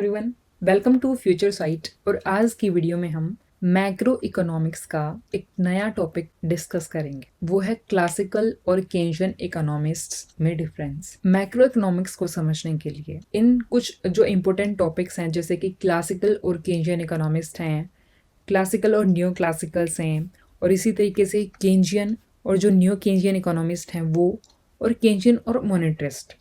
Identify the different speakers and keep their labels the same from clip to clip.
Speaker 1: Everyone, welcome to future site. और आज की वीडियो में हम मैक्रो इकोनॉमिक्स का एक नया टॉपिक डिस्कस करेंगे। वो है क्लासिकल और केन्जियन इकोनॉमिस्ट्स में डिफरेंस। मैक्रो इकोनॉमिक्स को समझने के लिए इन कुछ जो इम्पोर्टेंट टॉपिक्स हैं, जैसे कि क्लासिकल और केन्जियन इकोनॉमिस्ट हैं, क्लासिकल और न्यू क्लासिकल्स हैं, और इसी तरीके से केन्जियन और जो न्यू केन्जियन इकोनॉमिस्ट हैं वो, और केन्जियन और मोनेटरिस्ट,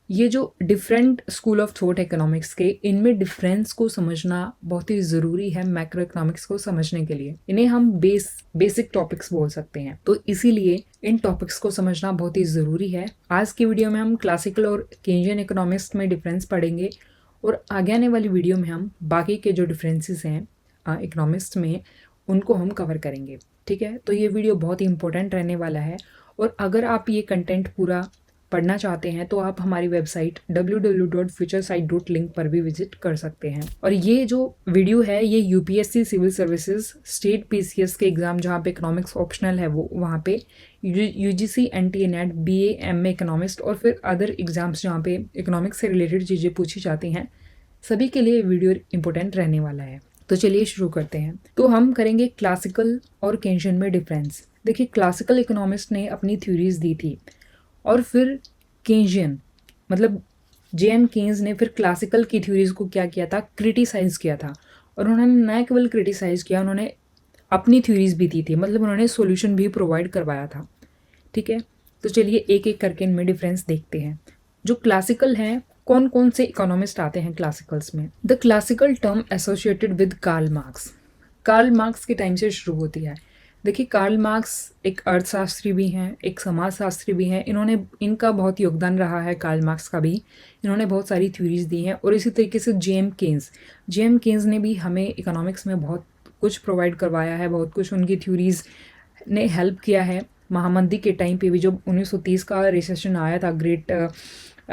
Speaker 1: ये जो different school of thought economics के, इनमें डिफरेंस को समझना बहुत ही ज़रूरी है मैक्रो इकोनॉमिक्स को समझने के लिए। इन्हें हम बेसिक टॉपिक्स बोल सकते हैं, तो इसीलिए इन टॉपिक्स को समझना बहुत ही ज़रूरी है। आज की वीडियो में हम क्लासिकल और केन्जियन इकोनॉमिक्स में डिफरेंस पढ़ेंगे, और आगे आने वाली वीडियो में हम बाकी के जो डिफरेंसेस हैं इकोनॉमिक्स में, उनको हम कवर करेंगे। ठीक है, तो ये वीडियो बहुत ही इंपॉर्टेंट रहने वाला है। और अगर आप ये कंटेंट पूरा पढ़ना चाहते हैं तो आप हमारी वेबसाइट www.futuresite.link पर भी विजिट कर सकते हैं। और ये जो वीडियो है ये UPSC civil services state PCS के एग्जाम, जहाँ पे इकोनॉमिक्स ऑप्शनल है, वो वहाँ पे UGC NTA NET BA MA economist और फिर अदर एग्जाम्स जहाँ पे इकोनॉमिक्स से रिलेटेड चीज़ें पूछी जाती हैं, सभी के लिए वीडियो इंपॉर्टेंट रहने वाला है। तो चलिए शुरू करते हैं। तो हम करेंगे क्लासिकल और केन्जियन में डिफरेंस। देखिए, क्लासिकल इकोनॉमिस्ट ने अपनी थ्योरीज दी थी, और फिर केन्जियन मतलब जेएम केन्स ने फिर क्लासिकल की थ्योरीज को क्या किया था, क्रिटिसाइज किया था। और उन्होंने न केवल क्रिटिसाइज किया, उन्होंने अपनी थ्योरीज भी दी थी, मतलब उन्होंने सॉल्यूशन भी प्रोवाइड करवाया था। ठीक है, तो चलिए एक एक करके इनमें डिफरेंस देखते हैं। जो क्लासिकल हैं, कौन कौन से इकोनॉमिस्ट आते हैं क्लासिकल्स में। The classical term associated with Karl Marx, Karl Marx के टाइम से शुरू होती है। देखिए, कार्ल मार्क्स एक अर्थशास्त्री भी हैं, एक समाजशास्त्री भी हैं। इनका बहुत योगदान रहा है, कार्ल मार्क्स का भी। इन्होंने बहुत सारी थ्योरीज दी हैं। और इसी तरीके से जेएम केन्स ने भी हमें इकोनॉमिक्स में बहुत कुछ प्रोवाइड करवाया है, बहुत कुछ उनकी थ्योरीज ने हेल्प किया है। महामंदी के टाइम पे भी, जब 1930 का रिसेशन आया था, ग्रेट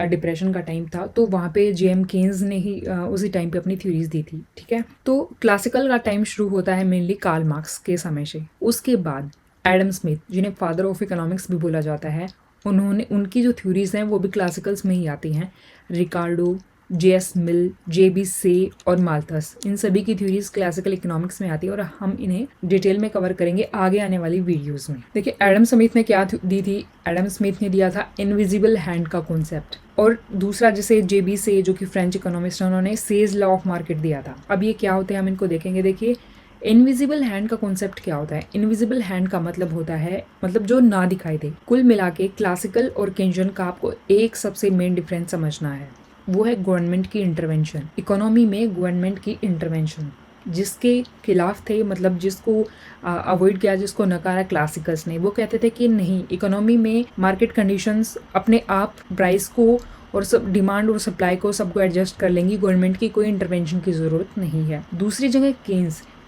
Speaker 1: डिप्रेशन का टाइम था, तो वहाँ पे जेएम केन्स ने ही उसी टाइम पे अपनी थ्योरीज दी थी। ठीक है, तो क्लासिकल का टाइम शुरू होता है मेनली कार्ल मार्क्स के समय से। उसके बाद एडम स्मिथ, जिन्हें फादर ऑफ इकोनॉमिक्स भी बोला जाता है, उनकी जो थ्योरीज हैं वो भी क्लासिकल्स में ही आती हैं। रिकार्डो, जेएस मिल, जेबी से और माल्थस, इन सभी की थ्योरीज क्लासिकल इकोनॉमिक्स में आती है, और हम इन्हें डिटेल में कवर करेंगे आगे आने वाली वीडियोस में। देखिए, एडम स्मिथ ने क्या दी थी। एडम स्मिथ ने दिया था इनविजिबल हैंड का कॉन्सेप्ट। और दूसरा, जैसे जेबी से, जो कि फ्रेंच इकोनॉमिस्ट है, उन्होंने सेज लॉ ऑफ मार्केट दिया था। अब ये क्या होते हैं, हम इनको देखेंगे। देखिए, इनविजिबल हैंड का कॉन्सेप्ट क्या होता है। इनविजिबल हैंड का मतलब होता है, मतलब जो ना दिखाई दे। कुल मिला के क्लासिकल और केन्जियन का आपको एक सबसे मेन डिफरेंस समझना है, वो है गवर्नमेंट की इंटरवेंशन। इकोनॉमी में गवर्नमेंट की इंटरवेंशन जिसके खिलाफ थे, मतलब जिसको अवॉइड किया, जिसको नकारा क्लासिकल्स ने। वो कहते थे कि नहीं, इकोनॉमी में मार्केट कंडीशंस अपने आप प्राइस को और सब डिमांड और सप्लाई को सबको एडजस्ट कर लेंगी, गवर्नमेंट की कोई इंटरवेंशन की ज़रूरत नहीं है। दूसरी जगह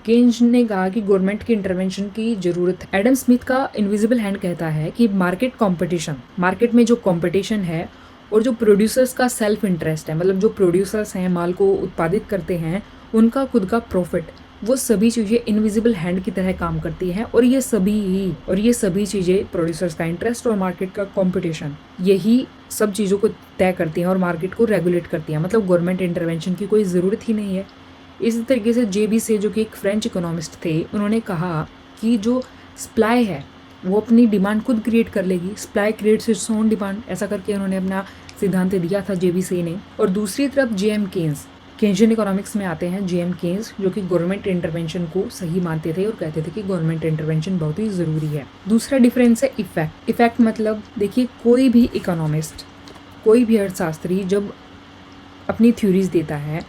Speaker 1: केन्स ने कहा कि गवर्नमेंट की इंटरवेंशन की जरूरत है। एडम स्मिथ का इनविजिबल हैंड कहता है कि मार्केट में जो कंपटीशन है और जो प्रोड्यूसर्स का सेल्फ इंटरेस्ट है, मतलब जो प्रोड्यूसर्स हैं, माल को उत्पादित करते हैं, उनका खुद का प्रॉफिट, वो सभी चीज़ें इनविजिबल हैंड की तरह काम करती हैं। और ये सभी चीज़ें, प्रोड्यूसर्स का इंटरेस्ट और मार्केट का कंपटीशन, यही सब चीज़ों को तय करती हैं और मार्केट को रेगुलेट करती हैं। मतलब गवर्नमेंट इंटरवेंशन की कोई ज़रूरत ही नहीं है। इसी तरीके से जेबी से, जो कि एक फ्रेंच इकोनॉमिस्ट थे, उन्होंने कहा कि जो सप्लाई है वो अपनी डिमांड खुद क्रिएट कर लेगी, supply creates its own demand, ऐसा करके उन्होंने अपना सिद्धांत दिया था जेबी से ने। और दूसरी तरफ जेएम केन्स, केन्जियन इकोनॉमिक्स में आते हैं जेएम केन्स, जो कि गवर्नमेंट इंटरवेंशन को सही मानते थे और कहते थे कि गवर्नमेंट इंटरवेंशन बहुत ही ज़रूरी है। दूसरा डिफरेंस है इफेक्ट मतलब, देखिए, कोई भी इकोनॉमिस्ट, कोई भी अर्थशास्त्री जब अपनी थ्योरीज देता है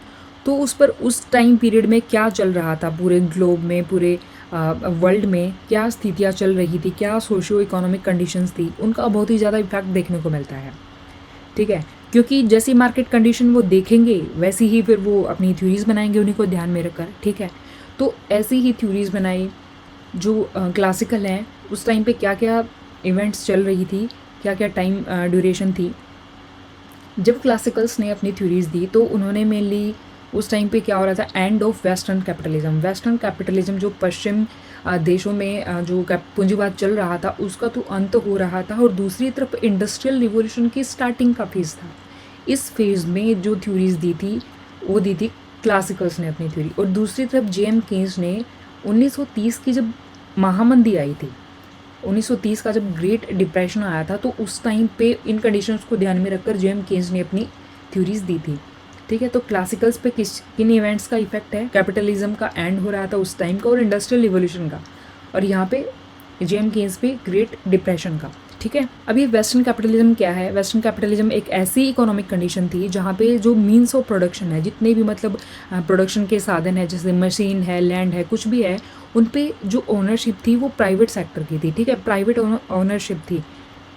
Speaker 1: तो उस पर उस टाइम पीरियड में क्या चल रहा था, पूरे ग्लोब में, पूरे वर्ल्ड में क्या स्थितियाँ चल रही थी, क्या सोशियो इकोनॉमिक कंडीशंस थी, उनका बहुत ही ज़्यादा इफेक्ट देखने को मिलता है। ठीक है, क्योंकि जैसी मार्केट कंडीशन वो देखेंगे वैसी ही फिर वो अपनी थ्योरीज बनाएंगे, उन्हीं को ध्यान में रखकर। ठीक है, तो ऐसी ही थ्योरीज बनाई जो क्लासिकल हैं। उस टाइम पे क्या क्या इवेंट्स चल रही थी, क्या क्या टाइम ड्यूरेशन थी। जब क्लासिकल्स ने अपनी थ्योरीज दी तो उन्होंने मेनली उस टाइम पे क्या हो रहा था, एंड ऑफ वेस्टर्न कैपिटलिज्म जो पश्चिम देशों में जो पूंजीवाद चल रहा था उसका तो अंत हो रहा था, और दूसरी तरफ इंडस्ट्रियल रिवॉल्यूशन की स्टार्टिंग का फेज था। इस फेज में जो थ्योरीज दी थी वो दी थी क्लासिकल्स ने अपनी थ्योरी। और दूसरी तरफ जेएम केन्स ने 1930 की जब महामंदी आई थी, 1930 का जब ग्रेट डिप्रेशन आया था, तो उस टाइम पे इन कंडीशंस को ध्यान में रखकर जेएम केन्स ने अपनी थ्योरीज दी थी। ठीक है, तो क्लासिकल्स पे किन इवेंट्स का इफेक्ट है? कैपिटलिज्म का एंड हो रहा था उस टाइम का और इंडस्ट्रियल रिवोल्यूशन का, और यहाँ पे जेएम केन्स पे ग्रेट डिप्रेशन का। ठीक है, अब ये वेस्टर्न कैपिटलिज्म क्या है? वेस्टर्न कैपिटलिज्म एक ऐसी इकोनॉमिक कंडीशन थी जहाँ पे जो मीन्स ऑफ प्रोडक्शन है, जितने भी मतलब प्रोडक्शन के साधन है, जैसे मशीन है, लैंड है, कुछ भी है, उन पे जो ओनरशिप थी वो प्राइवेट सेक्टर की थी। ठीक है, प्राइवेट ओनरशिप थी,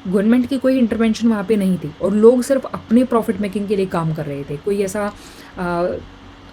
Speaker 1: गवर्नमेंट की कोई इंटरवेंशन वहाँ पे नहीं थी, और लोग सिर्फ अपने प्रॉफिट मेकिंग के लिए काम कर रहे थे। कोई ऐसा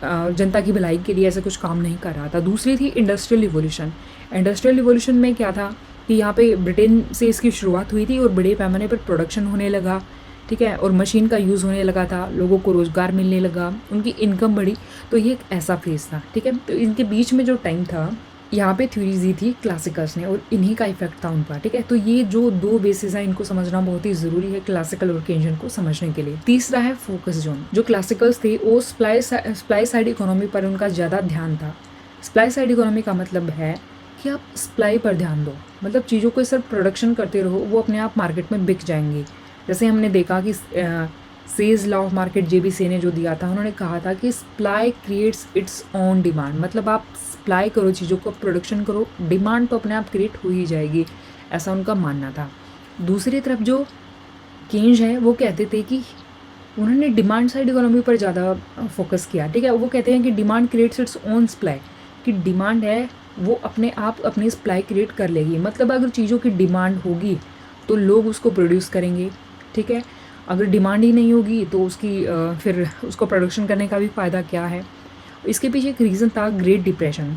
Speaker 1: जनता की भलाई के लिए ऐसा कुछ काम नहीं कर रहा था। दूसरी थी इंडस्ट्रियल रिवोल्यूशन। इंडस्ट्रियल रिवोल्यूशन में क्या था कि यहाँ पे ब्रिटेन से इसकी शुरुआत हुई थी और बड़े पैमाने पर प्रोडक्शन होने लगा। ठीक है, और मशीन का यूज़ होने लगा था, लोगों को रोज़गार मिलने लगा, उनकी इनकम बढ़ी। तो ये एक ऐसा फेज़ था। ठीक है, तो इनके बीच में जो टाइम था, यहाँ पे थ्योरीज दी थी क्लासिकल्स ने, और इन्हीं का इफेक्ट था उन पर। ठीक है, तो ये जो दो बेसिस हैं, इनको समझना बहुत ही ज़रूरी है क्लासिकल और केन्जियन को समझने के लिए। तीसरा है फोकस जोन। जो क्लासिकल्स थे वो सप्लाई साइड इकोनॉमी पर उनका ज़्यादा ध्यान था। सप्लाई साइड इकोनॉमी का मतलब है कि आप सप्लाई पर ध्यान दो, मतलब चीज़ों को सिर्फ प्रोडक्शन करते रहो, वो अपने आप मार्केट में बिक जाएंगी। जैसे हमने देखा कि says law of market JBC ने जो दिया था, उन्होंने कहा था कि supply creates its own demand, मतलब आप सप्लाई करो चीज़ों को, प्रोडक्शन करो, डिमांड तो अपने आप क्रिएट हो ही जाएगी, ऐसा उनका मानना था। दूसरी तरफ जो केन्ज है वो कहते थे कि उन्होंने डिमांड साइड इकोनॉमी पर ज़्यादा फोकस किया। ठीक है, वो कहते हैं कि demand creates its own supply, कि डिमांड है वो अपने आप अपनी सप्लाई क्रिएट कर लेगी। मतलब अगर चीज़ों की डिमांड होगी तो लोग उसको प्रोड्यूस करेंगे। ठीक है, अगर डिमांड ही नहीं होगी तो उसकी फिर उसको प्रोडक्शन करने का भी फ़ायदा क्या है? इसके पीछे एक रीज़न था ग्रेट डिप्रेशन।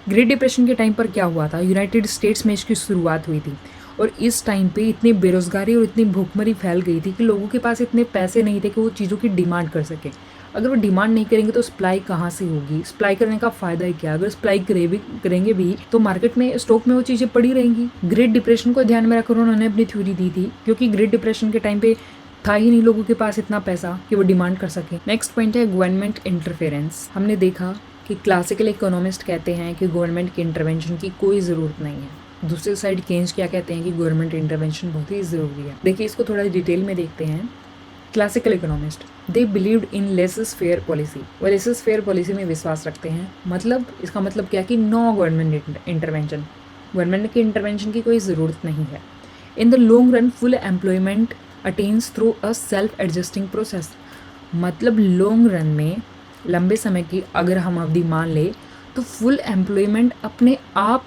Speaker 1: ग्रेट डिप्रेशन के टाइम पर क्या हुआ था, यूनाइटेड स्टेट्स में इसकी शुरुआत हुई थी, और इस टाइम पे इतनी बेरोज़गारी और इतनी भूखमरी फैल गई थी कि लोगों के पास इतने पैसे नहीं थे कि वो चीज़ों की डिमांड कर सकें। अगर वो डिमांड नहीं करेंगे तो सप्लाई कहाँ से होगी? सप्लाई करने का फ़ायदा ही क्या? अगर सप्लाई करेंगे भी तो मार्केट में, स्टॉक में वो चीज़ें पड़ी रहेंगी। ग्रेट डिप्रेशन को ध्यान में रखकर उन्होंने अपनी थ्योरी दी थी, क्योंकि ग्रेट डिप्रेशन के टाइम पे था ही नहीं लोगों के पास इतना पैसा कि वो डिमांड कर सके। नेक्स्ट पॉइंट है गवर्नमेंट इंटरफेरेंस। हमने देखा कि क्लासिकल इकोनॉमिस्ट कहते हैं कि गवर्नमेंट की इंटरवेंशन की कोई ज़रूरत नहीं है। दूसरी साइड केन्स क्या कहते हैं कि गवर्नमेंट इंटरवेंशन बहुत ही ज़रूरी है। देखिए, इसको थोड़ा डिटेल में देखते हैं। Classical economist, they believed in laces fair policy, वो लेसेस फेयर पॉलिसी में विश्वास रखते हैं। मतलब इसका मतलब क्या कि नो गवर्नमेंट इंटरवेंशन, गवर्नमेंट की इंटरवेंशन की कोई ज़रूरत नहीं है। इन the long run full employment attains through a self adjusting process, मतलब लॉन्ग रन में, लंबे समय की अगर हम अवधि मान ले, तो फुल एम्प्लॉयमेंट अपने आप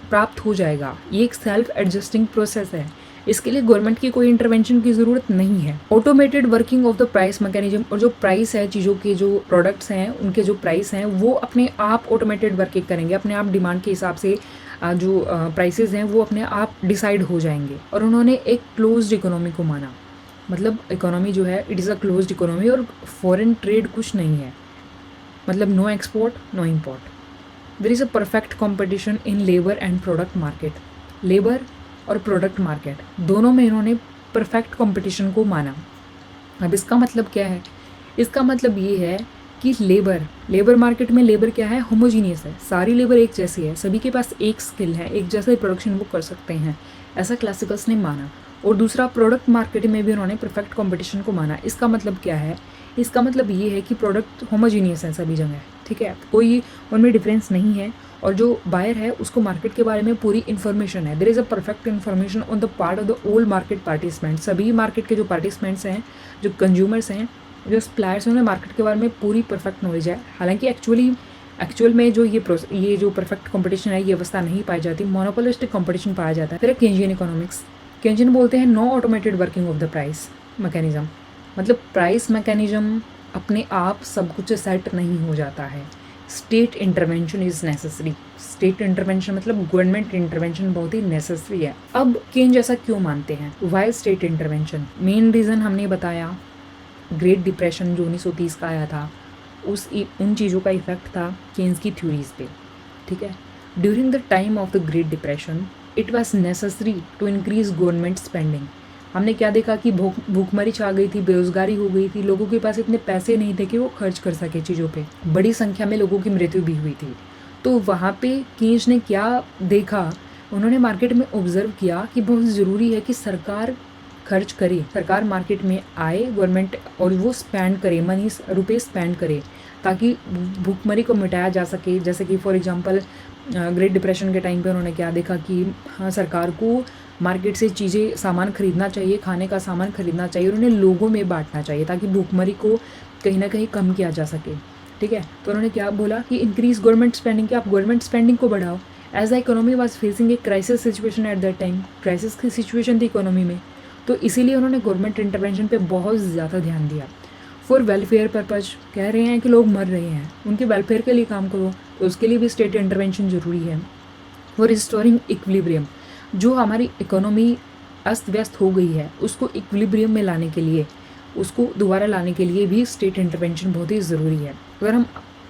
Speaker 1: प्राप्त हो जाएगा। ये एक सेल्फ एडजस्टिंग प्रोसेस है, इसके लिए गवर्नमेंट की कोई इंटरवेंशन की ज़रूरत नहीं है। Automated working of the price mechanism, और जो प्राइस है, चीज़ों के जो प्रोडक्ट्स हैं उनके जो प्राइस हैं वो अपने आप ऑटोमेटेड वर्किंग करेंगे, अपने आप डिमांड के हिसाब से जो प्राइसेस हैं वो अपने आप डिसाइड हो जाएंगे। और उन्होंने एक क्लोज्ड इकोनॉमी को माना, मतलब इकोनॉमी जो है it is a closed economy, और फॉरेन ट्रेड कुछ नहीं है, मतलब no export no import. There is a perfect competition in labour and product market, labour और प्रोडक्ट मार्केट दोनों में इन्होंने परफेक्ट कंपटीशन को माना। अब इसका मतलब क्या है? इसका मतलब ये है कि लेबर मार्केट में लेबर क्या है, होमोजीनियस है, सारी लेबर एक जैसी है, सभी के पास एक स्किल है, एक जैसा प्रोडक्शन वो कर सकते हैं, ऐसा क्लासिकल्स ने माना। और दूसरा, प्रोडक्ट मार्केट में भी उन्होंने परफेक्ट कंपटीशन को माना। इसका मतलब क्या है? इसका मतलब ये है कि प्रोडक्ट होमोजीनियस है सभी जगह। ठीक है, कोई उनमें डिफरेंस नहीं है, और जो बायर है उसको मार्केट के बारे में पूरी इन्फॉर्मेशन है। There is a perfect information on the part of the all market participants, सभी मार्केट के जो पार्टिसिपेंट्स हैं, जो कंज्यूमर्स हैं, जो सप्लायर्स हैं, उन्हें मार्केट के बारे में पूरी परफेक्ट नॉलेज है। हालांकि एक्चुअल में जो ये जो परफेक्ट कंपटीशन है, ये अवस्था नहीं पाई जाती, मोनोपोलिस्टिक कंपटीशन पाया जाता है। फिर केन्जियन इकोनॉमिक्स, केन्जियन बोलते हैं no automated working of the price mechanism, मतलब प्राइस मैकेनिज्म अपने आप सब कुछ सेट नहीं हो जाता है, state intervention is necessary. State intervention मतलब गवर्नमेंट इंटरवेंशन बहुत ही नेसेसरी है। अब केन्ज ऐसा क्यों मानते हैं? Why state intervention? Main reason हमने बताया, ग्रेट डिप्रेशन जो 1930 का आया था, उन चीज़ों का इफेक्ट था केन्स की थ्योरीज पे। ठीक है, during the time of the great depression it was necessary to increase government spending, हमने क्या देखा कि भूखमरी छा गई थी, बेरोजगारी हो गई थी, लोगों के पास इतने पैसे नहीं थे कि वो खर्च कर सके चीज़ों पे, बड़ी संख्या में लोगों की मृत्यु भी हुई थी। तो वहाँ पे कीन्स ने क्या देखा, उन्होंने मार्केट में ऑब्जर्व किया कि बहुत ज़रूरी है कि सरकार खर्च करे, सरकार मार्केट में आए, गवर्नमेंट, और वो स्पेंड करे, मनी रुपए स्पेंड करे, ताकि भूखमरी को मिटाया जा सके। जैसे कि फॉर एग्जांपल ग्रेट डिप्रेशन के टाइम पे उन्होंने क्या देखा कि हाँ, सरकार को मार्केट से चीज़ें, सामान खरीदना चाहिए, खाने का सामान खरीदना चाहिए, और उन्हें लोगों में बांटना चाहिए ताकि भूखमरी को कहीं ना कहीं कम किया जा सके। ठीक है, तो उन्होंने क्या बोला कि इंक्रीज गवर्नमेंट स्पेंडिंग, कि आप गवर्नमेंट स्पेंडिंग को बढ़ाओ। As the economy was facing a crisis situation at that time, crisis की सिचुएशन थी इकोनॉमी में, तो इसीलिए उन्होंने गवर्नमेंट इंटरवेंशन पे बहुत ज़्यादा ध्यान दिया। फॉर वेलफेयर पर्पज, कह रहे हैं कि लोग मर रहे हैं, उनके वेलफेयर के लिए काम करो, तो उसके लिए भी स्टेट इंटरवेंशन ज़रूरी है। फॉर रिस्टोरिंग इक्विलिब्रियम, जो हमारी इकोनॉमी अस्त व्यस्त हो गई है उसको इक्विलिब्रियम में लाने के लिए, उसको दोबारा लाने के लिए भी स्टेट इंटरवेंशन बहुत ही ज़रूरी है। अगर हम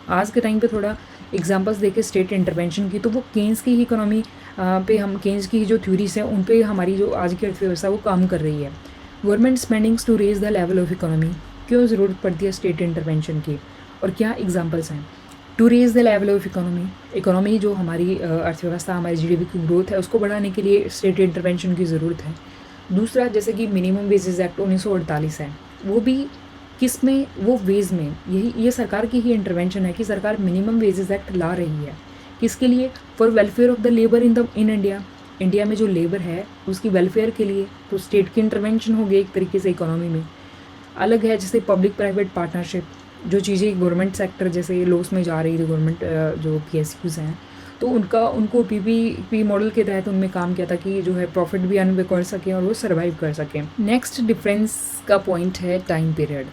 Speaker 1: आज के टाइम पे थोड़ा एग्जांपल्स देखें स्टेट इंटरवेंशन की, तो वो केन्स की ही इकोनॉमी पे, हम केन्स की जो थ्योरीज हैं उन पे हमारी जो आज की अर्थव्यवस्था वो काम कर रही है। Government spendings to raise the level of economy, क्यों ज़रूरत पड़ती है स्टेट इंटरवेंशन की और क्या एग्जाम्पल्स हैं? To raise the level of economy, economy जो हमारी अर्थव्यवस्था, हमारी जीडीपी की ग्रोथ है उसको बढ़ाने के लिए स्टेट इंटरवेंशन की ज़रूरत है। दूसरा, जैसे कि मिनिमम वेजेस एक्ट 1948 है, वो भी किस में, वो वेज में, यही ये सरकार की ही इंटरवेंशन है कि सरकार मिनिमम वेजेस एक्ट ला रही है। किसके लिए? For welfare of the labour in India, India में जो लेबर है उसकी वेलफेयर के लिए, तो स्टेट की इंटरवेंशन हो गई एक तरीके से इकोनॉमी में। अलग है जैसे पब्लिक प्राइवेट पार्टनरशिप, जो चीज़ें गवर्नमेंट सेक्टर जैसे लॉस में जा रही थी, गवर्नमेंट जो PSUs हैं, तो उनको PPP मॉडल के तहत उनमें काम किया था कि जो है प्रॉफिट भी अर्न कर सकें और वो सर्वाइव कर सकें। नेक्स्ट डिफरेंस का पॉइंट है टाइम पीरियड।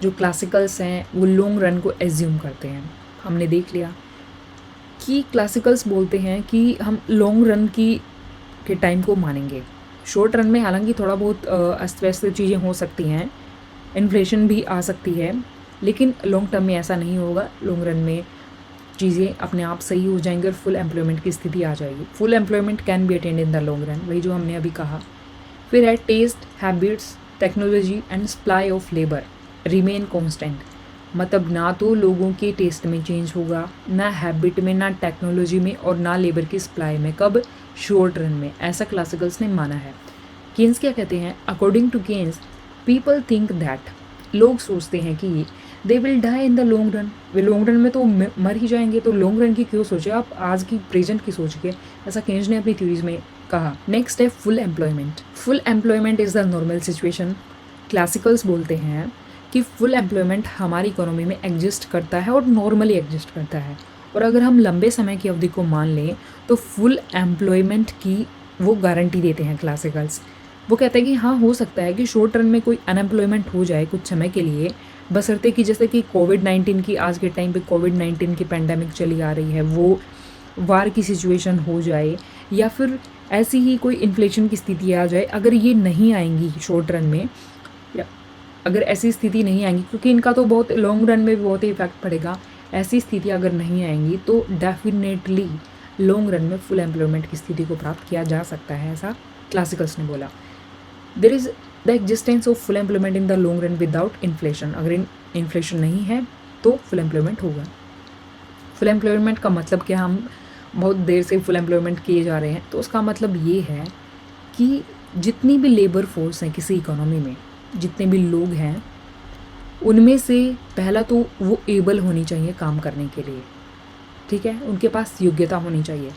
Speaker 1: जो क्लासिकल्स हैं वो लॉन्ग रन को एज्यूम करते हैं। हमने देख लिया कि क्लासिकल्स बोलते हैं कि हम लॉन्ग रन के टाइम को मानेंगे। शॉर्ट रन में हालांकि थोड़ा बहुत अस्त व्यस्त चीज़ें हो सकती हैं, इन्फ्लेशन भी आ सकती है, लेकिन लॉन्ग टर्म में ऐसा नहीं होगा। लॉन्ग रन में चीज़ें अपने आप सही हो जाएंगी और फुल एम्प्लॉयमेंट की स्थिति आ जाएगी। Full employment can be attend in the long run, वही जो हमने अभी कहा। फिर है taste, habits, technology and supply of labour remain constant, मतलब ना तो लोगों के टेस्ट में चेंज होगा, ना हैबिट में, ना टेक्नोलॉजी में, और ना लेबर की सप्लाई में। कब? शॉर्ट रन में, ऐसा क्लासिकल्स ने माना है। केन्स क्या कहते हैं? According to Keynes, people think that, लोग सोचते हैं कि they will die in the long run, वे लॉन्ग रन में तो मर ही जाएंगे, तो लॉन्ग रन की क्यों सोचे आप, आज की प्रेजेंट की सोचिए, ऐसा केन्स ने अपनी थ्योरीज में कहा। नेक्स्ट है full employment. Full employment is the normal situation. Classicals बोलते हैं कि फुल एम्प्लॉयमेंट हमारी इकोनॉमी में एग्जिस्ट करता है और नॉर्मली एग्जिस्ट करता है, और अगर हम लंबे समय की अवधि को मान लें तो फुल एम्प्लॉयमेंट की वो गारंटी देते हैं क्लासिकल्स। वो कहते हैं कि हाँ, हो सकता है कि शॉर्ट रन में कोई अनएम्प्लॉयमेंट हो जाए कुछ समय के लिए, बशर्ते कि जैसे कि कोविड-19 की, आज के टाइम पे कोविड-19 की पैंडेमिक चली आ रही है, वो वार की सिचुएशन हो जाए, या फिर ऐसी ही कोई इन्फ्लेशन की स्थिति आ जाए। अगर ये नहीं आएंगी शॉर्ट रन में, या अगर ऐसी स्थिति नहीं आएंगी, क्योंकि इनका तो बहुत लॉन्ग रन में भी बहुत ही इफेक्ट पड़ेगा, ऐसी स्थिति अगर नहीं आएंगी तो डेफिनेटली लॉन्ग रन में फुल एम्प्लॉयमेंट की स्थिति को प्राप्त किया जा सकता है, ऐसा क्लासिकल्स ने बोला। There is the existence of full employment in the long run without inflation, अगर इन्फ्लेशन नहीं है तो फुल एम्प्लॉयमेंट होगा। फुल एम्प्लॉयमेंट का मतलब क्या, हम बहुत देर से फुल एम्प्लॉयमेंट किए जा रहे हैं, तो उसका मतलब ये है कि जितनी भी लेबर फोर्स है किसी इकोनॉमी में, जितने भी लोग हैं, उनमें से पहला तो वो एबल होनी चाहिए काम करने के लिए, ठीक है, उनके पास योग्यता होनी चाहिए।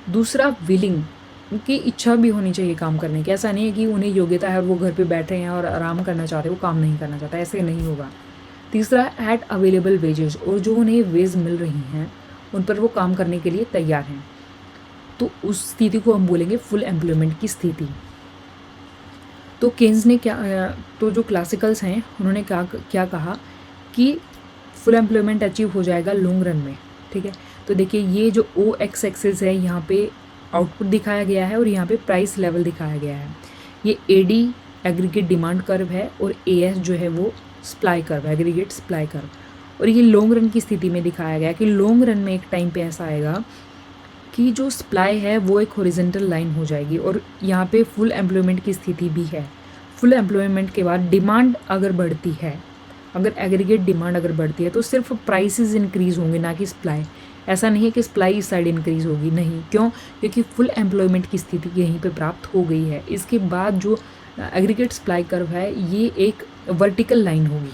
Speaker 1: दूसरा विलिंग, उनकी इच्छा भी होनी चाहिए काम करने की। ऐसा नहीं है कि उन्हें योग्यता है और वो घर पे बैठे हैं और आराम करना चाहते हैं, वो काम नहीं करना चाहता, ऐसे नहीं होगा। तीसरा, एट अवेलेबल वेजेस, और जो उन्हें वेज मिल रही हैं उन पर वो काम करने के लिए तैयार हैं, तो उस स्थिति को हम बोलेंगे फुल एम्प्लॉयमेंट की स्थिति। तो केन्स ने क्या, तो जो क्लासिकल्स हैं उन्होंने क्या कहा कि फुल एम्प्लॉयमेंट अचीव हो जाएगा लॉन्ग रन में, ठीक है। तो देखिए, ये जो OX एक्सिस है, यहाँ पे आउटपुट दिखाया गया है और यहाँ पे प्राइस लेवल दिखाया गया है। ये AD एग्रीगेट डिमांड कर्व है और AS जो है वो supply curve, aggregate supply curve. और ये लॉन्ग रन की स्थिति में दिखाया गया कि लॉन्ग रन में एक टाइम पे ऐसा आएगा कि जो सप्लाई है वो एक हॉरिजॉन्टल लाइन हो जाएगी और यहाँ पे फुल एम्प्लॉयमेंट की स्थिति भी है। फुल एम्प्लॉयमेंट के बाद डिमांड अगर बढ़ती है, अगर एग्रीगेट डिमांड अगर बढ़ती है तो सिर्फ प्राइसेस इंक्रीज़ होंगे, ना कि सप्लाई। ऐसा नहीं है कि सप्लाई इस साइड इंक्रीज़ होगी, नहीं। क्यों? क्योंकि फुल एम्प्लॉयमेंट की स्थिति यहीं पे प्राप्त हो गई है। इसके बाद जो एग्रीगेट सप्लाई कर्व है ये एक वर्टिकल लाइन होगी,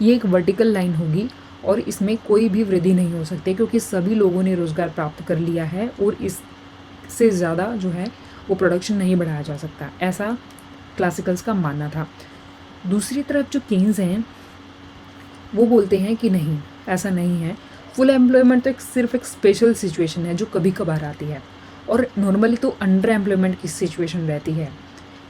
Speaker 1: ये एक वर्टिकल लाइन होगी और इसमें कोई भी वृद्धि नहीं हो सकती क्योंकि सभी लोगों ने रोज़गार प्राप्त कर लिया है और इससे ज़्यादा जो है वो प्रोडक्शन नहीं बढ़ाया जा सकता, ऐसा क्लासिकल्स का मानना था। दूसरी तरफ जो केन्स हैं वो बोलते हैं कि नहीं, ऐसा नहीं है। फुल एम्प्लॉयमेंट तो सिर्फ एक स्पेशल सिचुएशन है जो कभी कभार आती है और नॉर्मली तो अंडर एम्प्लॉयमेंट की सिचुएशन रहती है।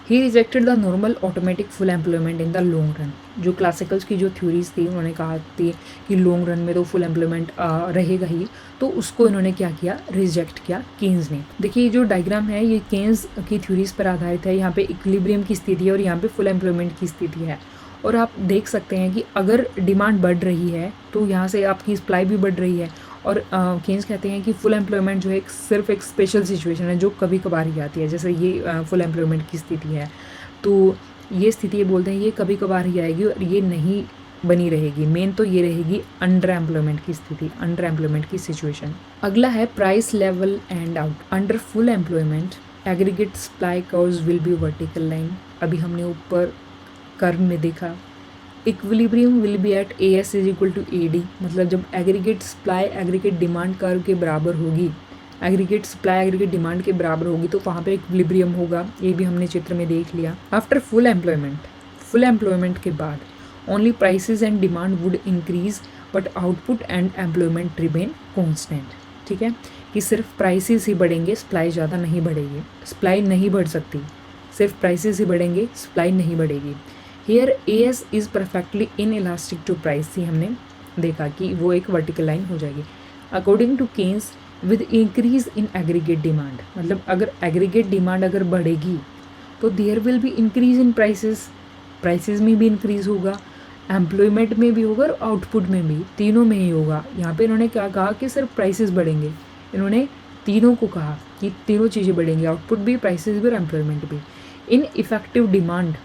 Speaker 1: He rejected the normal automatic full employment in the long run. जो क्लासिकल्स की जो थ्योरीज थी उन्होंने कहा थी कि लॉन्ग रन में तो फुल एम्प्लॉयमेंट रहेगा ही, तो उसको इन्होंने क्या किया, रिजेक्ट किया केन्स ने। देखिए जो डायग्राम है ये केन्स की थ्योरीज पर आधारित है। यहाँ पे इक्विलिब्रियम की स्थिति है और यहाँ पे फुल एम्प्लॉयमेंट की स्थिति है और आप देख सकते हैं कि अगर डिमांड बढ़ रही है तो यहाँ से आपकी सप्लाई भी बढ़ रही है और केन्स कहते हैं कि फुल एम्प्लॉयमेंट जो है सिर्फ एक स्पेशल सिचुएशन है जो कभी कभार ही आती है। जैसे ये फुल एम्प्लॉयमेंट की स्थिति है तो ये स्थिति ये बोलते हैं ये कभी कभार ही आएगी और ये नहीं बनी रहेगी। मेन तो ये रहेगी अंडर एम्प्लॉयमेंट की स्थिति, अंडर एम्प्लॉयमेंट की सिचुएशन। अगला है price level and out. Under full employment aggregate supply curves will be vertical line. अभी हमने ऊपर कर्व में देखा। Equilibrium will be at AS is equal to AD, मतलब जब aggregate supply aggregate demand curve के बराबर होगी, एग्रीगेट सप्लाई एग्रीगेट डिमांड के बराबर होगी तो वहाँ पे इक्विलिब्रियम होगा। ये भी हमने चित्र में देख लिया। आफ्टर फुल एम्प्लॉयमेंट के बाद only prices and demand would increase but output and employment remain constant. ठीक है कि सिर्फ प्राइसेस ही बढ़ेंगे, सप्लाई ज़्यादा नहीं बढ़ेगी। सप्लाई नहीं बढ़ सकती, सिर्फ प्राइसेस ही बढ़ेंगे, सप्लाई नहीं बढ़ेगी। Here AS is perfectly inelastic to price, ही हमने देखा कि वो एक वर्टिकल लाइन हो जाएगी। According to Keynes with increase in aggregate demand, मतलब अगर एग्रीगेट डिमांड अगर बढ़ेगी तो there will be increase in prices, prices में भी इंक्रीज होगा, एम्प्लॉयमेंट में भी होगा और आउटपुट में भी, तीनों में ही होगा। यहाँ पे इन्होंने क्या कहा कि सिर्फ प्राइसेस बढ़ेंगे, इन्होंने तीनों को कहा कि तीनों चीज़ें बढ़ेंगी, आउटपुट भी, प्राइसेस भी और एम्प्लॉयमेंट भी। इन इफेक्टिव डिमांड,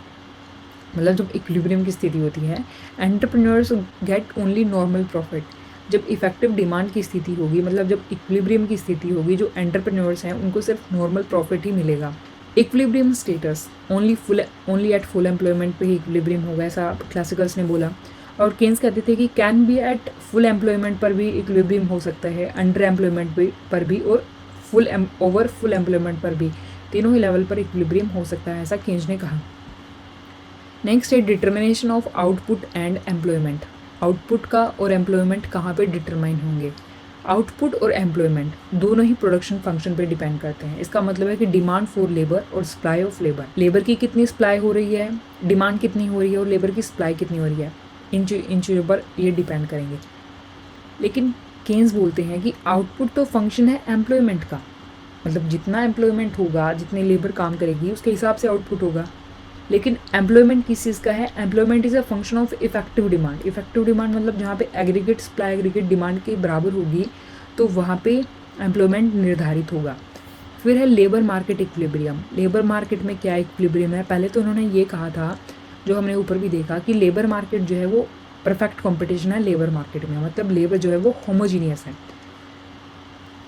Speaker 1: मतलब जब इक्विलिब्रियम की स्थिति होती है, entrepreneurs get only normal profit. जब इफेक्टिव डिमांड की स्थिति होगी, मतलब जब इक्विलिब्रियम की स्थिति होगी, जो एंटरप्रेन्योर्स हैं उनको सिर्फ नॉर्मल प्रॉफिट ही मिलेगा। Equilibrium status only at full employment पे ही इक्विलिब्रियम होगा, ऐसा क्लासिकल्स ने बोला। और केन्स कहते थे कि can be at full employment पर भी इक्विलिब्रियम हो सकता है, अंडर एम्प्लॉयमेंट पर भी और ओवर फुल एम्प्लॉयमेंट पर भी, तीनों ही लेवल पर इक्विलिब्रियम हो सकता है, ऐसा केन्स ने कहा। नेक्स्ट है determination of output and employment. Output का और एम्प्लॉयमेंट कहाँ पे डिटरमाइन होंगे? आउटपुट और एम्प्लॉयमेंट दोनों ही प्रोडक्शन फंक्शन पे डिपेंड करते हैं। इसका मतलब है कि डिमांड फॉर लेबर और सप्लाई ऑफ लेबर, लेबर की कितनी सप्लाई हो रही है, डिमांड कितनी हो रही है और लेबर की सप्लाई कितनी हो रही है, इन चीज़ों पर ये डिपेंड करेंगे। लेकिन केन्स बोलते हैं कि आउटपुट तो फंक्शन है एम्प्लॉयमेंट का, मतलब जितना एम्प्लॉयमेंट होगा, जितनी लेबर काम करेगी उसके हिसाब से आउटपुट होगा। लेकिन एम्प्लॉयमेंट किस चीज़ का है? Employment is a function of effective demand. Effective demand मतलब जहाँ पे एग्रीगेट सप्लाई एग्रीगेट डिमांड के बराबर होगी तो वहाँ पे एम्प्लॉयमेंट निर्धारित होगा। फिर है labour market equilibrium. Labour market में क्या इक्विलिब्रियम है? पहले तो उन्होंने ये कहा था, जो हमने ऊपर भी देखा, कि लेबर मार्केट जो है वो परफेक्ट कॉम्पिटिशन है लेबर मार्केट में, मतलब लेबर जो है वो होमोजीनियस है।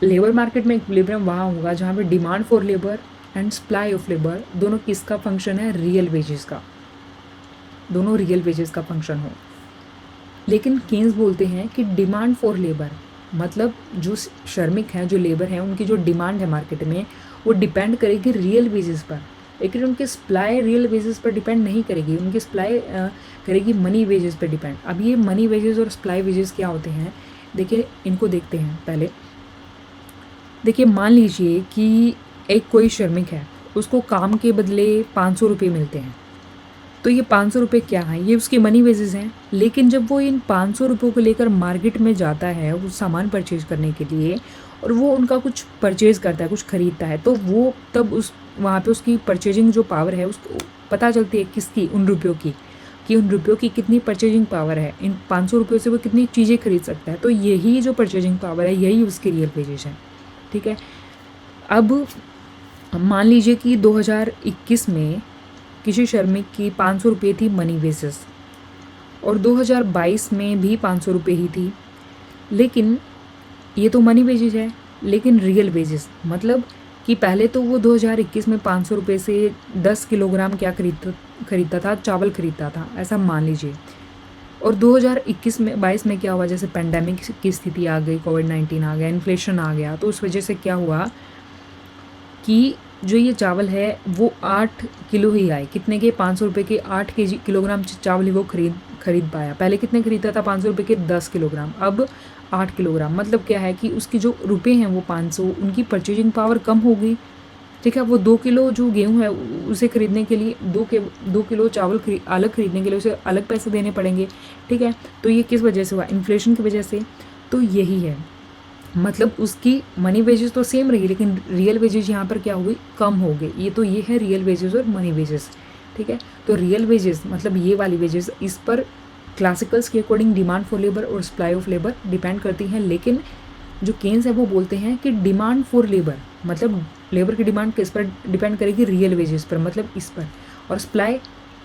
Speaker 1: लेबर मार्केट में इक्विलिब्रियम वहाँ होगा जहाँ पे demand for labour and supply of labour दोनों किसका फंक्शन है? रियल वेजेस का, दोनों रियल वेजेस का फंक्शन हो। लेकिन केन्स बोलते हैं कि डिमांड फॉर लेबर मतलब जो श्रमिक हैं, जो लेबर हैं, उनकी जो डिमांड है मार्केट में वो डिपेंड करेगी रियल वेजेस पर, लेकिन उनकी सप्लाई रियल वेजेस पर डिपेंड नहीं करेगी, उनकी सप्लाई करेगी मनी वेजेस पर डिपेंड। अब ये मनी वेजेस और सप्लाई वेजेस क्या होते हैं? देखिए इनको देखते हैं पहले। देखिए मान लीजिए कि एक कोई श्रमिक है, उसको काम के बदले 500 रुपये मिलते हैं, तो ये 500 रुपये क्या हैं? ये उसके मनी वेजेस हैं। लेकिन जब वो इन 500 रुपयों को लेकर मार्केट में जाता है वो सामान परचेज करने के लिए, और वो उनका कुछ परचेज़ करता है, कुछ ख़रीदता है, तो वो तब वहाँ पे उसकी परचेजिंग जो पावर है उसको पता चलती है किसकी? उन रुपयों की, कि उन रुपयों की कितनी परचेजिंग पावर है, इन 500 रुपयों से वो कितनी चीज़ें खरीद सकता है। तो यही जो परचेजिंग पावर है यही उसकी रियल वेजेस है। ठीक है। अब मान लीजिए कि 2021 में किसी श्रमिक की 500 रुपये थी मनी वेजेस और 2022 में भी 500 रुपये ही थी, लेकिन ये तो मनी वेजेस है, लेकिन रियल वेजेस मतलब कि पहले तो वो 2021 में 500 रुपये से 10 किलोग्राम क्या खरीदता था, चावल खरीदता था, ऐसा मान लीजिए। और 2021 में 22 में क्या हुआ, जैसे पेंडेमिक की स्थिति आ गई, कोविड-19 आ गया, इन्फ्लेशन आ गया, तो उस वजह से क्या हुआ कि जो ये चावल है वो 8 किलो ही आए। कितने के? 500 रुपये के 8 किलोग्राम चावल ही वो खरीद पाया। पहले कितने खरीदता था? 500 रुपये के 10 किलोग्राम, अब 8 किलोग्राम। मतलब क्या है कि उसकी जो रुपये हैं वो 500, उनकी परचेजिंग पावर कम हो गई। ठीक है, वो 2 किलो जो गेहूँ है उसे खरीदने के लिए 2 किलो चावल अलग खरीदने के लिए उसे अलग पैसे देने पड़ेंगे। ठीक है, तो ये किस वजह से हुआ? इन्फ्लेशन की वजह से। तो यही है, मतलब उसकी मनी वेजेस तो सेम रही, लेकिन रियल वेजेस यहाँ पर क्या हो गई? कम हो गई। ये है रियल वेजेस और मनी वेजेस। ठीक है, तो रियल वेजेस मतलब ये वाली वेजेस, इस पर क्लासिकल्स के अकॉर्डिंग डिमांड फॉर लेबर और सप्लाई ऑफ लेबर डिपेंड करती हैं, लेकिन जो केन्स है वो बोलते हैं कि डिमांड फॉर लेबर मतलब लेबर की डिमांड किस पर डिपेंड करेगी? रियल वेजेस पर, मतलब इस पर, और सप्लाई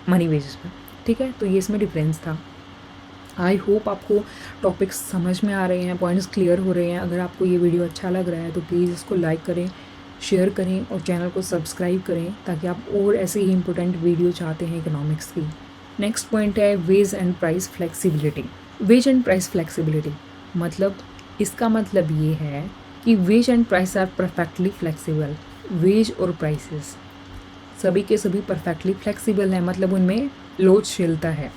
Speaker 1: मनी वेजेस पर। ठीक है, तो ये इसमें डिफरेंस था। आई होप आपको टॉपिक्स समझ में आ रहे हैं, पॉइंट्स क्लियर हो रहे हैं। अगर आपको ये वीडियो अच्छा लग रहा है तो प्लीज़ इसको लाइक करें, शेयर करें और चैनल को सब्सक्राइब करें, ताकि आप और ऐसे ही इंपॉर्टेंट वीडियो चाहते हैं इकोनॉमिक्स की। नेक्स्ट पॉइंट है wage and price flexibility. Wage and price flexibility मतलब इसका मतलब ये है कि wage and price are perfectly flexible. Wage और प्राइसेस सभी के सभी परफेक्टली फ्लेक्सिबल हैं, मतलब उनमें लोचशीलता है,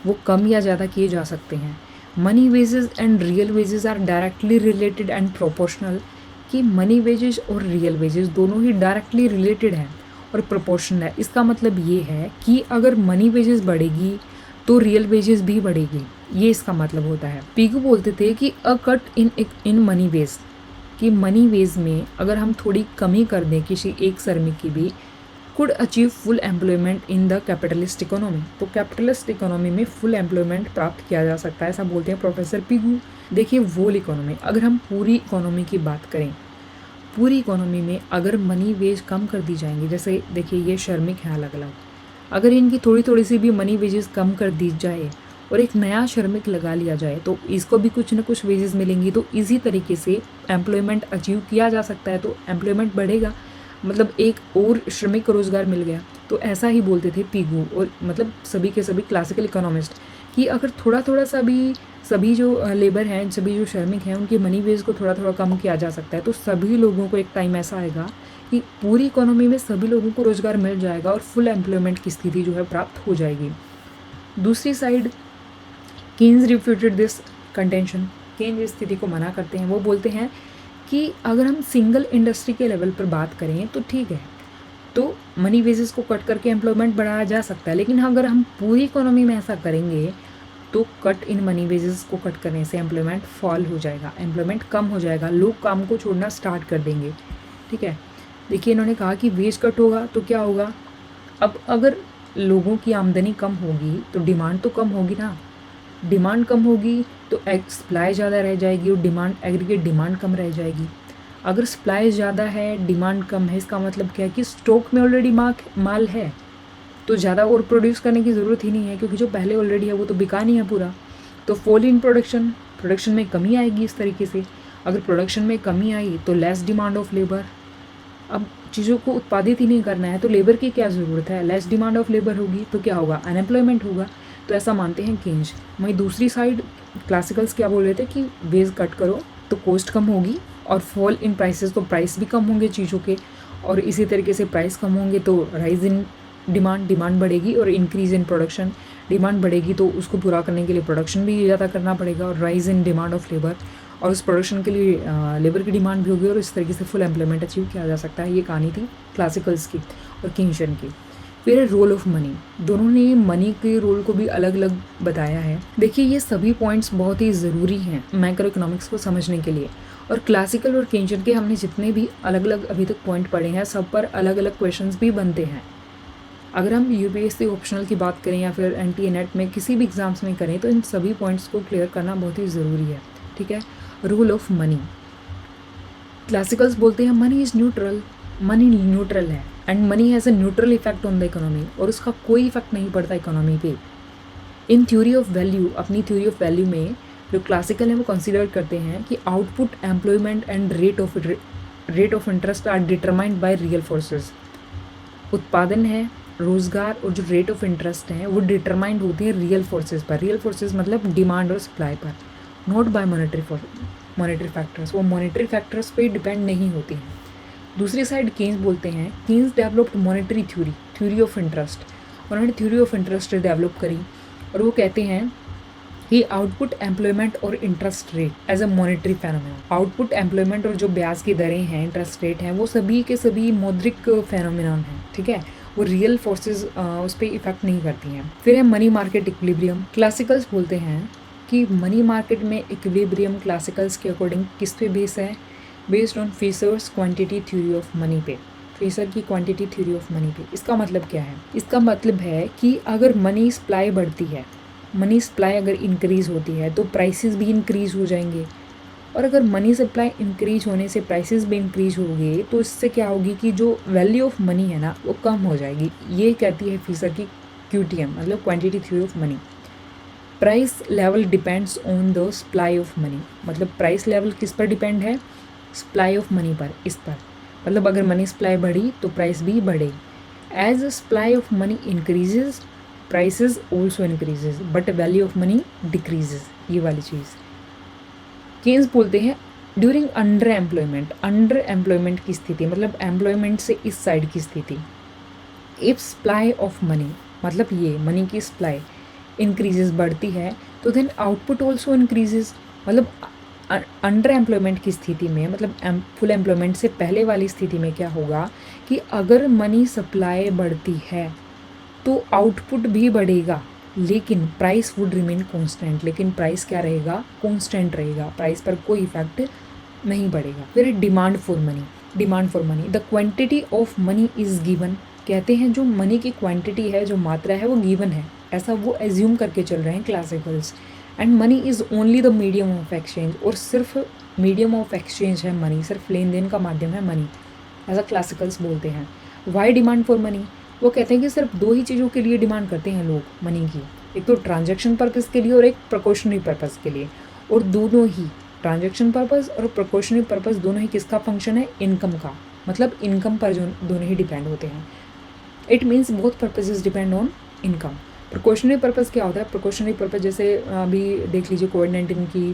Speaker 1: वो कम या ज़्यादा किए जा सकते हैं। Money wages and real wages are directly related and proportional, कि मनी वेजेस और रियल वेजेस दोनों ही डायरेक्टली रिलेटेड हैं और प्रोपोर्शनल है। इसका मतलब ये है कि अगर मनी वेजेस बढ़ेगी तो रियल वेजेस भी बढ़ेगी, ये इसका मतलब होता है। पीगू बोलते थे कि a cut in money wage, कि मनी वेज में अगर हम थोड़ी कमी कर दें किसी एक श्रमिक की भी, could achieve full employment in the capitalist economy. तो कैपिटलिस्ट इकोनॉमी में फुल एम्प्लॉयमेंट प्राप्त किया जा सकता है, ऐसा बोलते हैं प्रोफेसर पीगू। देखिए वोल इकोनॉमी, अगर हम पूरी इकोनॉमी की बात करें, पूरी इकोनॉमी में अगर मनी वेज कम कर दी जाएंगी, जैसे देखिए ये श्रमिक हैं अलग अलग, अगर इनकी थोड़ी थोड़ी सी भी मनी वेजेस कम कर दी जाए और एक नया श्रमिक लगा लिया जाए तो इसको भी कुछ ना कुछ वेजेस मिलेंगी, तो इसी तरीके से एम्प्लॉयमेंट अचीव किया जा सकता है। तो एम्प्लॉयमेंट बढ़ेगा, मतलब एक और श्रमिक को रोज़गार मिल गया। तो ऐसा ही बोलते थे पीगू और मतलब सभी के सभी क्लासिकल इकोनॉमिस्ट, कि अगर थोड़ा थोड़ा सा भी सभी जो लेबर हैं, सभी जो श्रमिक हैं, उनके मनी वेज को थोड़ा थोड़ा कम किया जा सकता है, तो सभी लोगों को एक टाइम ऐसा आएगा कि पूरी इकोनॉमी में सभी लोगों को रोज़गार मिल जाएगा और फुल एम्प्लॉयमेंट की स्थिति जो है प्राप्त हो जाएगी। दूसरी side Keynes refuted this contention. Keynes इस स्थिति को मना करते हैं, वो बोलते हैं कि अगर हम सिंगल इंडस्ट्री के लेवल पर बात करें तो ठीक है, तो मनी वेजेस को कट करके एम्प्लॉयमेंट बढ़ाया जा सकता है, लेकिन अगर हम पूरी इकोनॉमी में ऐसा करेंगे तो कट इन मनी वेजेस को कट करने से एम्प्लॉयमेंट फॉल हो जाएगा, एम्प्लॉयमेंट कम हो जाएगा, लोग काम को छोड़ना स्टार्ट कर देंगे। ठीक है, देखिए इन्होंने कहा कि वेज कट होगा तो क्या होगा, अब अगर लोगों की आमदनी कम होगी तो डिमांड तो कम होगी ना, डिमांड कम होगी तो सप्लाई ज़्यादा रह जाएगी और डिमांड एग्रीगेट डिमांड कम रह जाएगी। अगर सप्लाई ज़्यादा है डिमांड कम है, इसका मतलब क्या है कि स्टॉक में ऑलरेडी माल है, तो ज़्यादा और प्रोड्यूस करने की ज़रूरत ही नहीं है, क्योंकि जो पहले ऑलरेडी है वो तो बिका नहीं है पूरा। तो फॉल इन प्रोडक्शन में कमी आएगी इस तरीके से। अगर प्रोडक्शन में कमी आई तो लेस डिमांड ऑफ लेबर। अब चीज़ों को उत्पादित ही नहीं करना है तो लेबर की क्या ज़रूरत है, लेस डिमांड ऑफ लेबर होगी तो क्या होगा, अनएम्प्लॉयमेंट होगा। तो ऐसा मानते हैं केन्स। वहीं दूसरी साइड क्लासिकल्स क्या बोल रहे थे कि वेज कट करो तो कॉस्ट कम होगी और फॉल इन प्राइसेस, तो प्राइस भी कम होंगे चीज़ों के, और इसी तरीके से प्राइस कम होंगे तो राइज इन डिमांड बढ़ेगी और इंक्रीज इन प्रोडक्शन, डिमांड बढ़ेगी तो उसको पूरा करने के लिए प्रोडक्शन भी ज़्यादा करना पड़ेगा और rise in demand of labour, और उस प्रोडक्शन के लिए लेबर की डिमांड भी होगी और इस तरीके से फुल एम्प्लॉयमेंट अचीव किया जा सकता है। ये कहानी थी क्लासिकल्स की और केन्शियन की। फिर है रोल ऑफ मनी। दोनों ने मनी के रोल को भी अलग अलग बताया है। देखिए ये सभी पॉइंट्स बहुत ही ज़रूरी हैं मैक्रो इकोनॉमिक्स को समझने के लिए, और क्लासिकल और केन्शियन के हमने जितने भी अलग अलग अभी तक पॉइंट पढ़े हैं सब पर अलग अलग क्वेश्चंस भी बनते हैं। अगर हम यूपीएससी ऑप्शनल की बात करें या फिर एनटीए नेट में किसी भी एग्जाम्स में करें तो इन सभी पॉइंट्स को क्लियर करना बहुत ही ज़रूरी है। ठीक है, रूल ऑफ मनी। क्लासिकल्स बोलते हैं money is neutral, money neutral है and money has a neutral effect on the economy, और उसका कोई इफेक्ट नहीं पड़ता इकोनॉमी पे। इन थ्योरी ऑफ वैल्यू, अपनी थ्योरी ऑफ वैल्यू में जो क्लासिकल है वो कंसिडर करते हैं कि output, employment and rate of interest are determined by real forces. उत्पादन है, रोजगार और जो रेट ऑफ इंटरेस्ट है वो डिटरमाइंड होते हैं रियल फोर्सेस पर। रियल फोर्सेस मतलब डिमांड और सप्लाई पर, नॉट बाय मॉनेटरी फैक्टर्स। वो मॉनेटरी फैक्टर्स पे डिपेंड नहीं होती हैं। दूसरी साइड केन्स बोलते हैं, Keynes developed monetary theory of interest. उन्होंने थ्योरी ऑफ इंटरेस्ट डेवलप करी और वो कहते हैं कि आउटपुट, एम्प्लॉयमेंट और interest rate as a monetary phenomena. Output, employment और जो ब्याज की दरें हैं, इंटरेस्ट रेट हैं, वो सभी के सभी मौद्रिक फेनोमेनन हैं, ठीक है। वो रियल फोर्सेस उस पर इफेक्ट नहीं करती हैं। फिर है मनी मार्केट इक्विलिब्रियम। क्लासिकल्स बोलते हैं कि मनी मार्केट में इक्विलिब्रियम क्लासिकल्स के अकॉर्डिंग किस पे बेस है? Based on Fisher's quantity theory of money पे, फिशर की क्वांटिटी थ्योरी ऑफ मनी पे। इसका मतलब क्या है? इसका मतलब है कि अगर मनी सप्लाई बढ़ती है, मनी सप्लाई अगर इंक्रीज़ होती है तो प्राइसेस भी इंक्रीज़ हो जाएंगे, और अगर मनी सप्लाई इंक्रीज होने से प्राइसेस भी इंक्रीज होंगे तो इससे क्या होगी कि जो वैल्यू ऑफ मनी है ना वो कम हो जाएगी। ये कहती है फिशर की क्यूटीएम, मतलब quantity theory of money. Price level depends on the supply of money, मतलब प्राइस लेवल किस पर डिपेंड है? सप्लाई ऑफ मनी पर, इस पर। मतलब अगर मनी सप्लाई बढ़ी तो प्राइस भी बढ़ेगी। As the supply of money increases, prices also increases, but value of money decreases. ये वाली चीज़ केन्स बोलते हैं ड्यूरिंग अंडर एम्प्लॉयमेंट की स्थिति, मतलब एम्प्लॉयमेंट से इस साइड की स्थिति। इफ सप्लाई ऑफ मनी, मतलब ये मनी की सप्लाई इंक्रीजेस, बढ़ती है, तो देन आउटपुट ऑल्सो इंक्रीजेस। मतलब अंडर एम्प्लॉयमेंट की स्थिति में, मतलब फुल एम्प्लॉयमेंट से पहले वाली स्थिति में क्या होगा कि अगर मनी सप्लाई बढ़ती है तो आउटपुट भी बढ़ेगा, लेकिन प्राइस वुड रिमेन कांस्टेंट। लेकिन प्राइस क्या रहेगा? कांस्टेंट रहेगा, प्राइस पर कोई इफेक्ट नहीं पड़ेगा। फिर demand for money, the quantity of money is given. कहते हैं जो मनी की क्वांटिटी है, जो मात्रा है, वो गिवन है, ऐसा वो एज्यूम करके चल रहे हैं classicals. And money is only the medium of exchange, और सिर्फ मीडियम ऑफ एक्सचेंज है मनी, सिर्फ लेन देन का माध्यम है मनी, ऐसा क्लासिकल्स बोलते हैं। Why demand for money? वो कहते हैं कि सिर्फ दो ही चीज़ों के लिए डिमांड करते हैं लोग मनी की, एक तो ट्रांजैक्शन पर्पज़ के लिए और एक प्रिकॉशनरी पर्पज़ के लिए। और दोनों ही, ट्रांजैक्शन पर्पज़ और प्रिकॉशनरी पर्पज़, दोनों ही किसका फंक्शन है? इनकम का। मतलब इनकम पर जो दोनों ही डिपेंड होते हैं। It means both purposes depend on income. Precautionary purpose क्या होता है? प्रिकॉशनरी पर्पज़ जैसे अभी देख लीजिए कोविड-19 की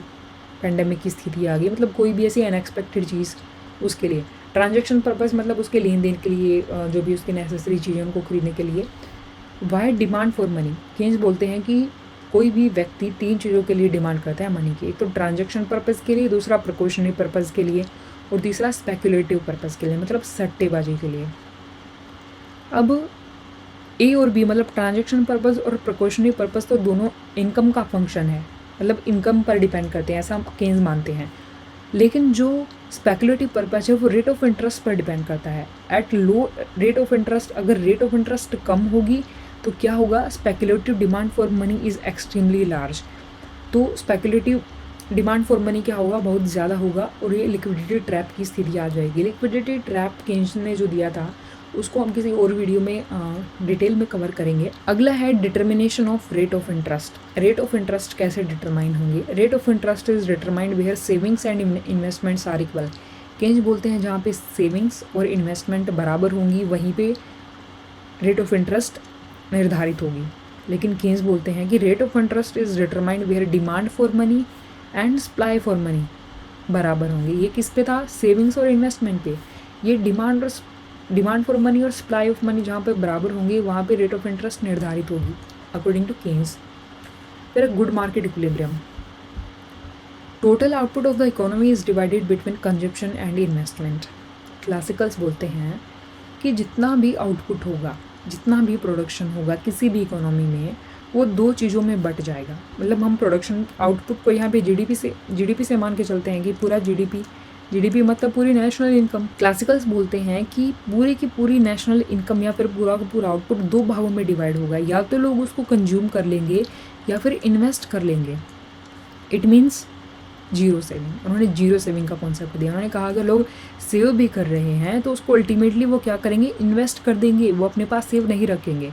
Speaker 1: पेंडेमिक की स्थिति आ गई, मतलब कोई भी ऐसी अनएक्सपेक्टेड चीज़, उसके लिए। ट्रांजैक्शन पर्पज़ मतलब उसके लेन देन के लिए, जो भी उसकी नेसेसरी चीज़ें उनको खरीदने के लिए। Why demand for money? Keynes बोलते हैं कि कोई भी व्यक्ति तीन चीज़ों के लिए डिमांड करता है मनी की, एक तो ट्रांजैक्शन पर्पज़ के लिए, दूसरा प्रिकॉशनरी पर्पज़ के लिए, और तीसरा स्पेकुलेटिव पर्पज़ के लिए, मतलब सट्टेबाजी के लिए। अब ए और बी, मतलब ट्रांजैक्शन पर्पज़ और प्रिकॉशनरी पर्पज़, तो दोनों इनकम का फंक्शन है, मतलब इनकम पर डिपेंड करते हैं, ऐसा केन्स मानते हैं। लेकिन जो स्पेकुलेटिव पर्पज़ है वो रेट ऑफ इंटरेस्ट पर डिपेंड करता है। At low rate of interest, अगर रेट ऑफ इंटरेस्ट कम होगी तो क्या होगा? Speculative demand for money is extremely large. तो स्पेकुलेटिव डिमांड फॉर मनी क्या होगा? बहुत ज़्यादा होगा, और ये लिक्विडिटी ट्रैप की स्थिति आ जाएगी। लिक्विडिटी ट्रैप केन्स ने जो दिया था उसको हम किसी और वीडियो में डिटेल में कवर करेंगे। अगला है determination of rate of interest. Rate of interest कैसे डिटरमाइन होंगे? Rate of interest is determined where savings and investments are equal. Keynes बोलते हैं जहाँ पे सेविंग्स और इन्वेस्टमेंट बराबर होंगी वहीं पे रेट ऑफ इंटरेस्ट निर्धारित होगी। लेकिन केन्स बोलते हैं कि rate of interest is determined where demand for money and supply for money बराबर होंगे। ये किस पे था? सेविंग्स और इन्वेस्टमेंट पे। ये डिमांड फॉर मनी और सप्लाई ऑफ मनी जहाँ पे बराबर होंगे वहाँ पे रेट ऑफ इंटरेस्ट निर्धारित होगी अकॉर्डिंग टू केन्स। फिर good market equilibrium. Total output of the economy is divided between consumption and investment. Classicals बोलते हैं कि जितना भी आउटपुट होगा, जितना भी प्रोडक्शन होगा किसी भी इकोनॉमी में, वो दो चीज़ों में बट जाएगा। मतलब हम प्रोडक्शन आउटपुट को यहाँ पे जीडीपी से मान के चलते हैं कि पूरा जीडीपी मतलब पूरी नेशनल इनकम। क्लासिकल्स बोलते हैं कि पूरी की पूरी नेशनल इनकम या फिर पूरा का पूरा आउटपुट दो भागों में डिवाइड होगा, या तो लोग उसको कंज्यूम कर लेंगे या फिर इन्वेस्ट कर लेंगे। It means zero saving. उन्होंने जीरो सेविंग का कॉन्सेप्ट दिया। उन्होंने कहा अगर लोग सेव भी कर रहे हैं तो उसको अल्टीमेटली वो क्या करेंगे, इन्वेस्ट कर देंगे, वो अपने पास सेव नहीं रखेंगे।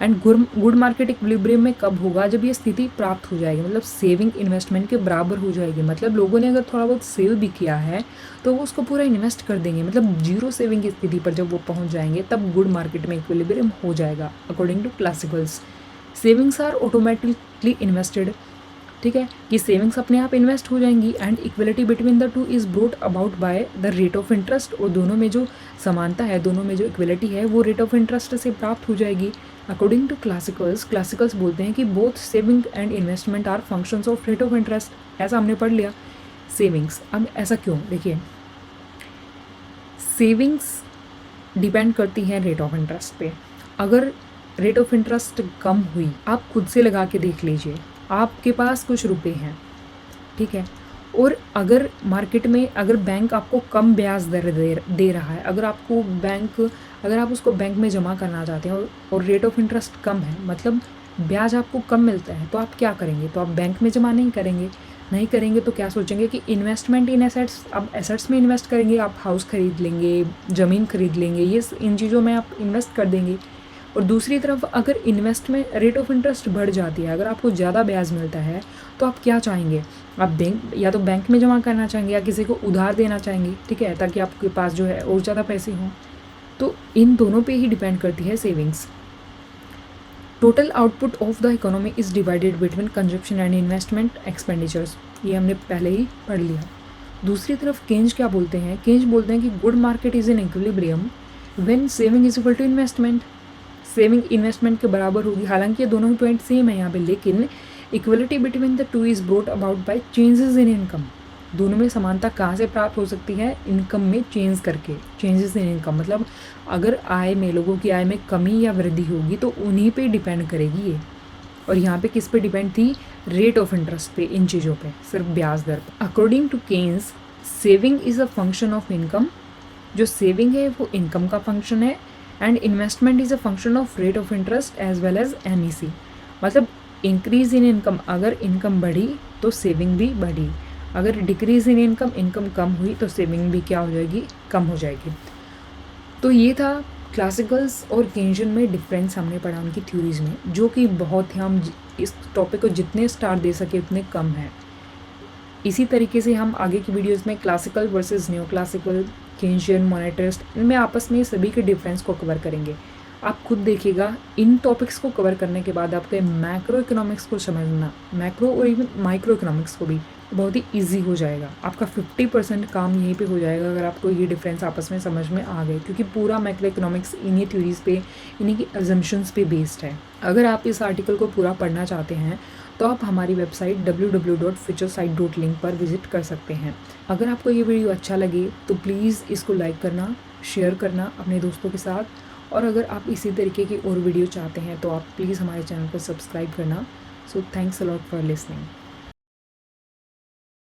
Speaker 1: एंड गुड मार्केट इक्विलिब्रियम में कब होगा, जब ये स्थिति प्राप्त हो जाएगी, मतलब सेविंग इन्वेस्टमेंट के बराबर हो जाएगी। मतलब लोगों ने अगर थोड़ा बहुत सेव भी किया है तो वो उसको पूरा इन्वेस्ट कर देंगे। मतलब जीरो सेविंग की स्थिति पर जब वो पहुंच जाएंगे तब गुड मार्केट में इक्विलिब्रियम हो जाएगा according to classicals. Savings are automatically invested, ठीक है, कि सेविंग्स अपने आप इन्वेस्ट हो जाएंगी। And equality between the two is brought about by the rate of interest, और दोनों में जो समानता है, दोनों में जो इक्वलिटी है वो रेट ऑफ इंटरेस्ट से प्राप्त हो जाएगी। अकॉर्डिंग टू क्लासिकल्स बोलते हैं कि both saving and investment are functions of rate of interest. ऐसा हमने पढ़ लिया सेविंग्स। अब ऐसा क्यों, देखिए सेविंग्स डिपेंड करती है रेट ऑफ इंटरेस्ट पे। अगर रेट ऑफ इंटरेस्ट कम हुई, आप खुद से लगा के देख लीजिए, आपके पास कुछ रुपए हैं, ठीक है, और अगर मार्केट में अगर बैंक आपको कम ब्याज दर दे रहा है, अगर आप उसको बैंक में जमा करना चाहते हैं और रेट ऑफ इंटरेस्ट कम है, मतलब ब्याज आपको कम मिलता है, तो आप क्या करेंगे, तो आप बैंक में जमा नहीं करेंगे तो क्या सोचेंगे कि इन्वेस्टमेंट इन एसेट्स, आप एसेट्स में इन्वेस्ट करेंगे, आप हाउस खरीद लेंगे, ज़मीन खरीद लेंगे, ये इन चीज़ों में आप इन्वेस्ट कर देंगे। और दूसरी तरफ अगर इन्वेस्ट में रेट ऑफ इंटरेस्ट बढ़ जाती है, अगर आपको ज़्यादा ब्याज मिलता है तो आप क्या चाहेंगे, आप या तो बैंक में जमा करना चाहेंगे या किसी को उधार देना चाहेंगे, ठीक है, ताकि आपके पास जो है और ज़्यादा पैसे हों। तो इन दोनों पे ही डिपेंड करती है savings. Total output of the economy is divided between consumption and investment expenditures, ये हमने पहले ही पढ़ लिया। दूसरी तरफ केन्ज क्या बोलते हैं, केन्ज बोलते हैं कि good market is in equilibrium when saving is equal to investment, saving investment के बराबर होगी। हालांकि ये दोनों ही पॉइंट सेम है यहाँ पे, लेकिन equality between the two is brought about bye changes in income. दोनों में समानता कहाँ से प्राप्त हो सकती है, इनकम में चेंज करके, चेंजेस इन इनकम, मतलब अगर आय में, लोगों की आय में कमी या वृद्धि होगी तो उन्हीं पे डिपेंड करेगी ये। और यहाँ पे किस पे डिपेंड थी, रेट ऑफ इंटरेस्ट पे, इन चीज़ों पे, सिर्फ ब्याज दर पे। According to Keynes saving is a function of income, जो सेविंग है वो इनकम का फंक्शन है, and investment is a function of rate of interest as well as MEC। मतलब इंक्रीज इन इनकम, अगर इनकम बढ़ी तो सेविंग भी बढ़ी, अगर डिक्रीज इन इनकम कम हुई तो सेविंग भी क्या हो जाएगी, कम हो जाएगी। तो ये था क्लासिकल्स और केन्जियन में डिफरेंस हमने पढ़ा उनकी थ्योरीज में, जो कि बहुत ही, हम इस टॉपिक को जितने स्टार दे सके उतने कम है। इसी तरीके से हम आगे की वीडियोस में classical versus new classical, Keynesian, monetarist, इनमें आपस में सभी के डिफरेंस को कवर करेंगे। आप खुद देखिएगा, इन टॉपिक्स को कवर करने के बाद आपके मैक्रो इकोनॉमिक्स को समझना, मैक्रो और इवन माइक्रो इकोनॉमिक्स को भी बहुत ही इजी हो जाएगा। आपका 50% काम यहीं पे हो जाएगा अगर आपको ये डिफरेंस आपस में समझ में आ गए, क्योंकि पूरा मैक्रो इकोनॉमिक्स इन्हीं थ्योरीज पे, इन्हीं की अजम्पशंस पे बेस्ड है। अगर आप इस आर्टिकल को पूरा पढ़ना चाहते हैं तो आप हमारी वेबसाइट www.futuresite.link पर विजिट कर सकते हैं। अगर आपको ये वीडियो अच्छा लगे तो प्लीज़ इसको लाइक करना, शेयर करना अपने दोस्तों के साथ, और अगर आप इसी तरीके की और वीडियो चाहते हैं तो आप प्लीज़ हमारे चैनल को सब्सक्राइब करना। So thanks a lot for listening.